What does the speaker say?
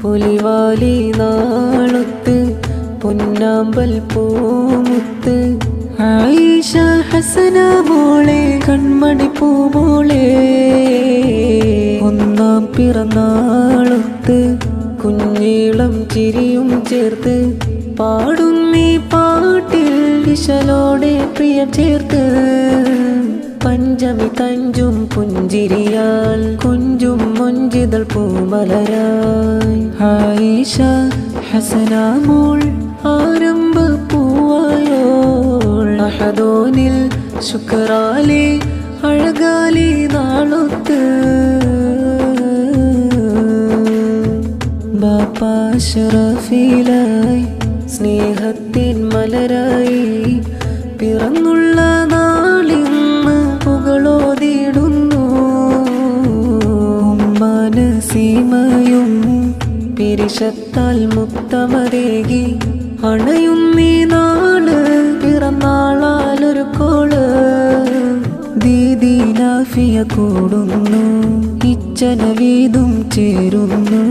പുലിവാലി നാളൊത്ത് പൊന്നാമ്പൽ പൂമുത്ത് ആയിഷ ഹസന മോളെ കൺമണി പൂമോളെ ഒന്നാം പിറന്നാളൊത്ത് കുഞ്ഞീളം ചിരിയും ചേർത്ത് പാടുന്നീ പാട്ടിൽ വിശലോടെ പ്രിയ ചേർത്ത് പഞ്ചമി തഞ്ചും പുഞ്ചിരിയാൽ കുഞ്ചും മൊഞ്ചിതൾ പൂമലരായി ആയിഷ ഹസന മോൾ ആരംഭ പൂവായോൾ അഹദോനിൽ ശുക്രാലി അഴകാലി നാളൊത്ത് ബാപ്പാ ശറഫിലായി സ്നേഹത്തിൻ മലരായി പിറന്നുള്ള നാളിന്ന് പുകളോതിടുന്നു മനസീമയും പിരിശത്താൽ മുക്തമരേകി അണയുന്നീ നാള് പിറന്നാളാലൊരു കോള് ദീദീനാഫിയ കൂടുന്നു ഇച്ഛന വീതും ചേരുന്നു